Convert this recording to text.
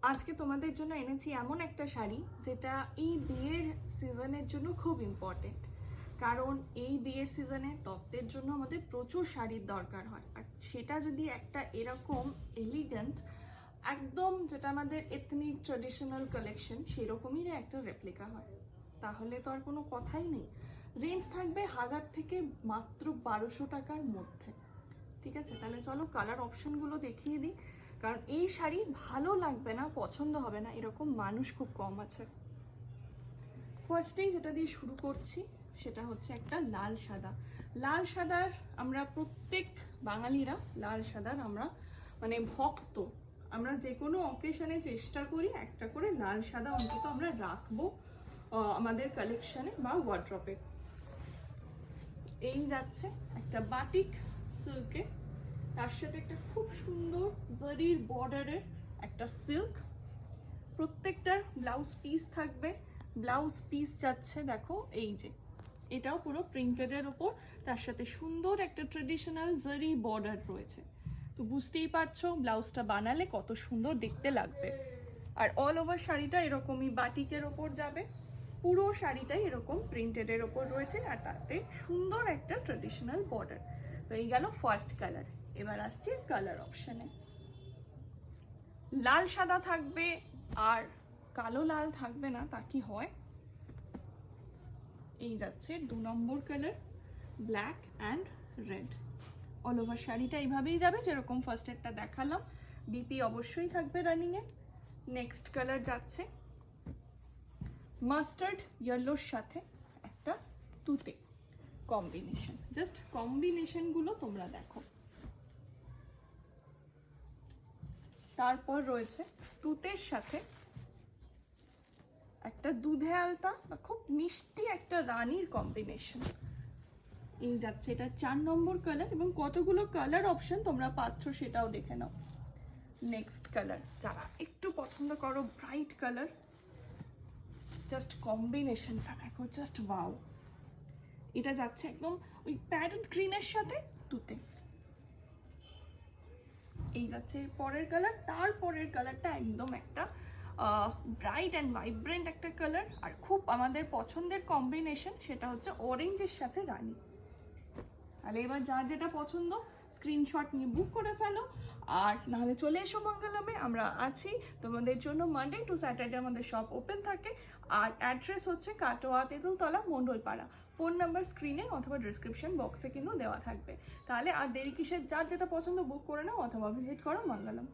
আজকে তোমাদের জন্য এনেছি এমন একটা শাড়ি যেটা এই বিয়ের সিজনের জন্য খুব ইম্পর্টেন্ট। কারণ এই বিয়ের সিজনে তত্ত্বের জন্য আমাদের প্রচুর শাড়ির দরকার হয়, আর সেটা যদি একটা এরকম এলিগেন্ট একদম যেটা আমাদের এথনিক ট্রেডিশনাল কালেকশন সেরকমই একটা রেপ্লিকা হয়, তাহলে তো আর কোনো কথাই নেই। রেঞ্জ থাকবে 1000 থেকে মাত্র 1200 টাকার মধ্যে। ঠিক আছে, তাহলে চলো কালার অপশনগুলো দেখিয়ে দিই, কারণ এই শাড়ি ভালো লাগবে না, পছন্দ হবে না এরকম মানুষ খুব কম আছে। ফার্স্টেই যেটা দিয়ে শুরু করছি সেটা হচ্ছে একটা লাল সাদা। লাল সাদার আমরা প্রত্যেক বাঙালিরা লাল সাদার আমরা মানে ভক্ত। আমরা যে কোনো অকেশনে চেষ্টা করি একটা করে লাল সাদা অন্তত আমরা রাখবো আমাদের কালেকশনে বা ওয়ার্ড্রপে। এই যাচ্ছে একটা বাটিক সিল্কে, তার সাথে একটা খুব সুন্দর জারির বর্ডারের একটা সিল্ক। প্রত্যেকটার ব্লাউজ পিস থাকবে। ব্লাউজ পিস যাচ্ছে দেখো এই যে, এটাও পুরো প্রিন্টেডের ওপর, তার সাথে সুন্দর একটা ট্রেডিশনাল জারি বর্ডার রয়েছে। তো বুঝতেই পারছো ব্লাউজটা বানালে কত সুন্দর দেখতে লাগবে। আর অল ওভার শাড়িটা এরকমই বাটিকের ওপর যাবে, পুরো শাড়িটাই এরকম প্রিন্টেডের ওপর রয়েছে, আর তাতে সুন্দর একটা ট্রেডিশনাল বর্ডার। তো এই গেল ফার্স্ট কালার। এবার আসছি কালার অপশানে। লাল সাদা থাকবে আর কালো লাল থাকবে না, তা কি হয়। এই যাচ্ছে 2 নম্বর colour, black and red. All over শাড়িটা এইভাবেই যাবে যেরকম ফার্স্ট এরটা দেখালাম। বিপি অবশ্যই থাকবে রানিংয়ে। নেক্সট কালার যাচ্ছে মাস্টার্ড ইয়েলোর সাথে একটা তুতে কম্বিনেশন। জাস্ট কম্বিনেশনগুলো তোমরা দেখো। তারপর রয়েছে তুতের সাথে একটা দুধে আলতা বা খুব মিষ্টি একটা রানীর কম্বিনেশন। এই যাচ্ছে এটা 4 নম্বর কালার, এবং কতগুলো কালার অপশন তোমরা পাচ্ছ সেটাও দেখে নাও। নেক্সট কালার যারা একটু পছন্দ করো ব্রাইট কালার, জাস্ট কম্বিনেশনটা দেখো, জাস্ট ওয়াও। এটা যাচ্ছে একদম ওই প্যারেট গ্রিনের সাথে তুতে। এই যাচ্ছে পরের কালার, তারপরের কালারটা একদম একটা ব্রাইট অ্যান্ড ভাইব্রেন্ট একটা কালার, আর খুব আমাদের পছন্দের কম্বিনেশন সেটা হচ্ছে অরেঞ্জের সাথে রানী। তাহলে এবার যার যেটা পছন্দ স্ক্রিনশট নিয়ে বুক করে ফেলো, আর নাহলে চলে এসো মঙ্গলমে। আমরা আছি তোমাদের জন্য মানডে টু স্যাটারডে, আমাদের শপ ওপেন থাকে। আর অ্যাড্রেস হচ্ছে কাটোয়া তেঁতুলতলা মণ্ডলপাড়া। ফোন নাম্বার স্ক্রিনে অথবা ডিসক্রিপশন বক্সে কিন্তু দেওয়া থাকবে। তাহলে আর দেরি কিসের, যার যেটা পছন্দ বুক করে নাও অথবা ভিজিট করো মঙ্গলম।